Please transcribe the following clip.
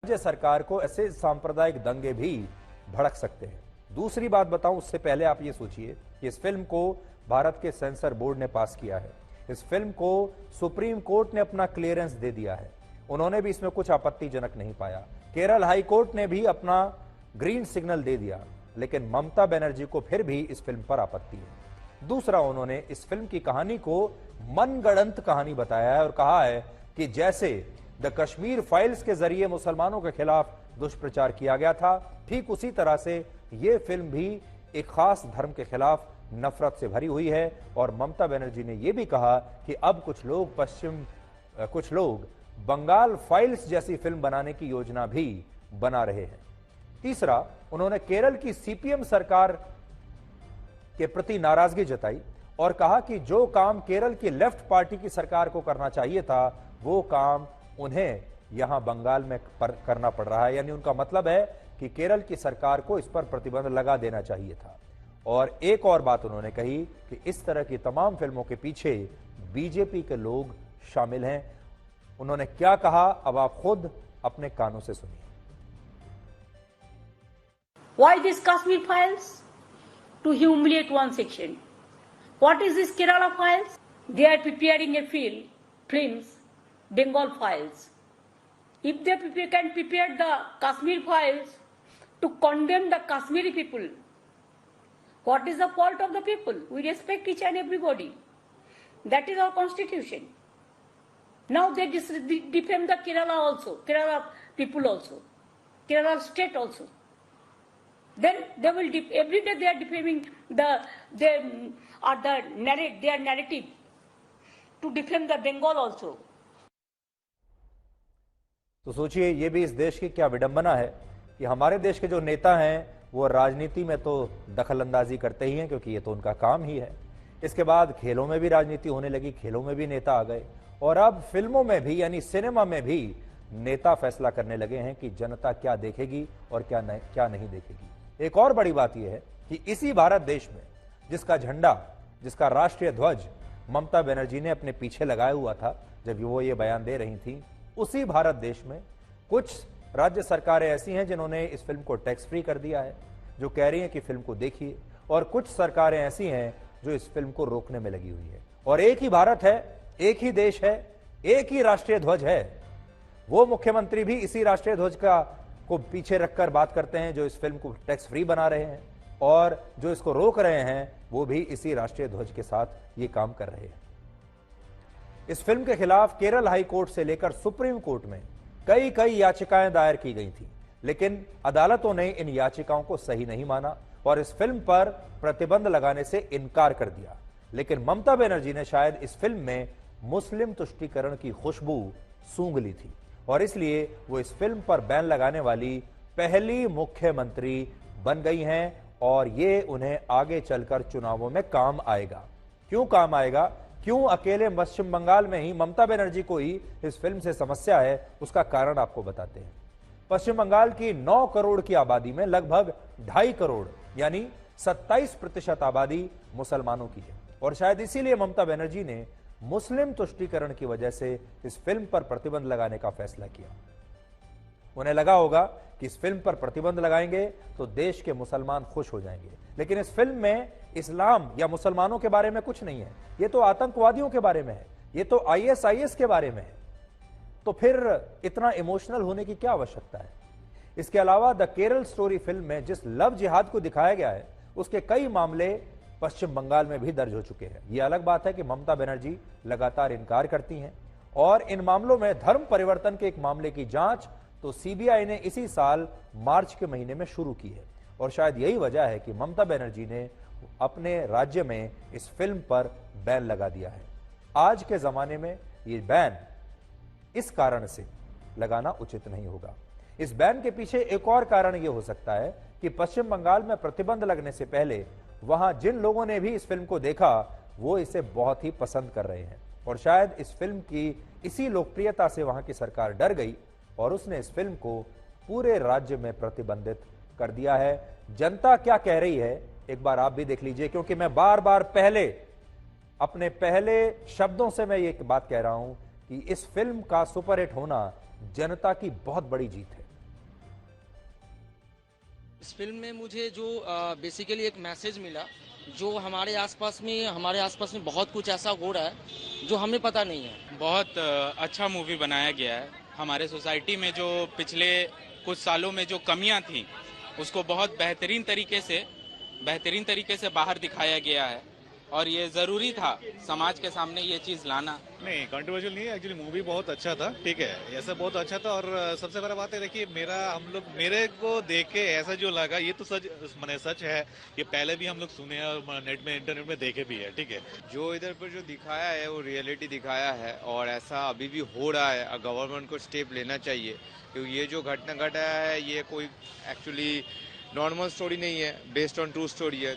राज्य सरकार को ऐसे सांप्रदायिक दंगे भी भड़क सकते हैं। दूसरी बात बताऊं उससे पहले आप ये सोचिए कि इस फिल्म को भारत के सेंसर बोर्ड ने पास किया है। इस फिल्म को सुप्रीम कोर्ट ने अपना क्लियरेंस दे दिया है, उन्होंने भी इसमें कुछ आपत्तिजनक नहीं पाया। केरल हाई कोर्ट ने भी अपना ग्रीन सिग्नल दे दिया, लेकिन ममता बनर्जी को फिर भी इस फिल्म पर आपत्ति है। दूसरा, उन्होंने इस फिल्म की कहानी को मनगढ़ंत कहानी बताया है और कहा है कि जैसे द कश्मीर फाइल्स के जरिए मुसलमानों के खिलाफ दुष्प्रचार किया गया था, ठीक उसी तरह से यह फिल्म भी एक खास धर्म के खिलाफ नफरत से भरी हुई है। और ममता बनर्जी ने यह भी कहा कि अब कुछ लोग बंगाल फाइल्स जैसी फिल्म बनाने की योजना भी बना रहे हैं। तीसरा, उन्होंने केरल की सीपीएम सरकार के प्रति नाराजगी जताई और कहा कि जो काम केरल की लेफ्ट पार्टी की सरकार को करना चाहिए था, वो काम उन्हें यहां बंगाल में करना पड़ रहा है। यानी उनका मतलब है कि केरल की सरकार को इस पर प्रतिबंध लगा देना चाहिए था। और एक और बात उन्होंने कही कि इस तरह की तमाम फिल्मों के पीछे बीजेपी के लोग शामिल हैं। उन्होंने क्या कहा, अब आप खुद अपने कानों से सुनिए। Why this Kashmir files? To humiliate one section. What is this Kerala files? They are preparing a films, Bengal files. If they can prepare the Kashmir files to condemn the Kashmiri people, what is the fault of the people? We respect each and everybody. That is our constitution. Now they defame the Kerala also, Kerala people also, Kerala state also. Then they will every day they are defaming their narrative to defame the Bengal also. तो सोचिए, ये भी इस देश की क्या विडंबना है कि हमारे देश के जो नेता हैं वो राजनीति में तो दखल अंदाजी करते ही हैं, क्योंकि ये तो उनका काम ही है। इसके बाद खेलों में भी राजनीति होने लगी, खेलों में भी नेता आ गए, और अब फिल्मों में भी यानी सिनेमा में भी नेता फैसला करने लगे हैं कि जनता क्या देखेगी और क्या नहीं देखेगी। एक और बड़ी बात यह है कि इसी भारत देश में जिसका झंडा, जिसका राष्ट्रीय ध्वज ममता बनर्जी ने अपने पीछे लगाया हुआ था जब वो ये बयान दे रही थी, उसी भारत देश में कुछ राज्य सरकारें ऐसी हैं जिन्होंने इस फिल्म को टैक्स फ्री कर दिया है, जो कह रही हैं कि फिल्म को देखिए, और कुछ सरकारें ऐसी हैं जो इस फिल्म को रोकने में लगी हुई है। और एक ही भारत है, एक ही देश है, एक ही राष्ट्रीय ध्वज है। वो मुख्यमंत्री भी इसी राष्ट्रीय ध्वज को पीछे रखकर बात करते हैं जो इस फिल्म को टैक्स फ्री बना रहे हैं, और जो इसको रोक रहे हैं वो भी इसी राष्ट्रीय ध्वज के साथ ये काम कर रहे हैं। इस फिल्म के खिलाफ केरल हाई कोर्ट से लेकर सुप्रीम कोर्ट में कई याचिकाएं दायर की गई थी, लेकिन अदालतों ने इन याचिकाओं को सही नहीं माना और इस फिल्म पर प्रतिबंध लगाने से इनकार कर दिया। लेकिन ममता बनर्जी ने शायद इस फिल्म में मुस्लिम तुष्टीकरण की खुशबू सूंघ ली थी और इसलिए वो इस फिल्म पर बैन लगाने वाली पहली मुख्यमंत्री बन गई हैं, और ये उन्हें आगे चलकर चुनावों में काम आएगा। क्यों काम आएगा? क्यों अकेले पश्चिम बंगाल में ही ममता बनर्जी को ही इस फिल्म से समस्या है, उसका कारण आपको बताते हैं। पश्चिम बंगाल की 9 करोड़ की आबादी में लगभग 2.5 करोड़ यानी 27% आबादी मुसलमानों की है, और शायद इसीलिए ममता बनर्जी ने मुस्लिम तुष्टीकरण की वजह से इस फिल्म पर प्रतिबंध लगाने का फैसला किया। उन्हें लगा होगा कि इस फिल्म पर प्रतिबंध लगाएंगे तो देश के मुसलमान खुश हो जाएंगे, लेकिन इस फिल्म में इस्लाम या मुसलमानों के बारे में कुछ नहीं है, ये तो आतंकवादियों के बारे में है, ये तो ISIS के बारे में है। तो फिर इतना इमोशनल होने की क्या आवश्यकता है? इसके अलावा द केरल स्टोरी फिल्म में जिस लव जिहाद को दिखाया गया है उसके कई मामले पश्चिम बंगाल में भी दर्ज हो चुके हैं। यह अलग बात है कि ममता बनर्जी लगातार इनकार करती हैं, और इन मामलों में धर्म परिवर्तन के एक मामले की जांच तो CBI ने इसी साल मार्च के महीने में शुरू की है, और शायद यही वजह है कि ममता बनर्जी ने अपने राज्य में इस फिल्म पर बैन लगा दिया है। आज के जमाने में ये बैन इस कारण से लगाना उचित नहीं होगा। इस बैन के पीछे एक और कारण यह हो सकता है कि पश्चिम बंगाल में प्रतिबंध लगने से पहले वहां जिन लोगों ने भी इस फिल्म को देखा वो इसे बहुत ही पसंद कर रहे हैं, और शायद इस फिल्म की इसी लोकप्रियता से वहां की सरकार डर गई और उसने इस फिल्म को पूरे राज्य में प्रतिबंधित कर दिया है। जनता क्या कह रही है एक बार आप भी देख लीजिए, क्योंकि मैं बार बार अपने पहले शब्दों से मैं ये बात कह रहा हूं कि इस फिल्म का सुपरहिट होना जनता की बहुत बड़ी जीत है। इस फिल्म में मुझे जो बेसिकली एक मैसेज मिला, जो हमारे आसपास में बहुत कुछ ऐसा हो रहा है जो हमें पता नहीं है। बहुत अच्छा मूवी बनाया गया है। हमारे सोसाइटी में जो पिछले कुछ सालों में जो कमियां थी उसको बहुत बेहतरीन तरीके से बाहर दिखाया गया है और ये ज़रूरी था समाज के सामने ये चीज़ लाना। नहीं, कंट्रोवर्शियल नहीं है एक्चुअली, मूवी बहुत अच्छा था, ठीक है, ऐसा बहुत अच्छा था। और सबसे बड़ा बात है, देखिए मेरे को देख के ऐसा जो लगा, ये तो सच है, ये पहले भी हम लोग सुने हैं और नेट में इंटरनेट में देखे भी है, ठीक है। जो इधर पर जो दिखाया है वो रियलिटी दिखाया है और ऐसा अभी भी हो रहा है। गवर्नमेंट को स्टेप लेना चाहिए क्योंकि ये जो घटना घटा है ये कोई एक्चुअली नॉर्मल स्टोरी नहीं है, बेस्ड ऑन ट्रू स्टोरी है।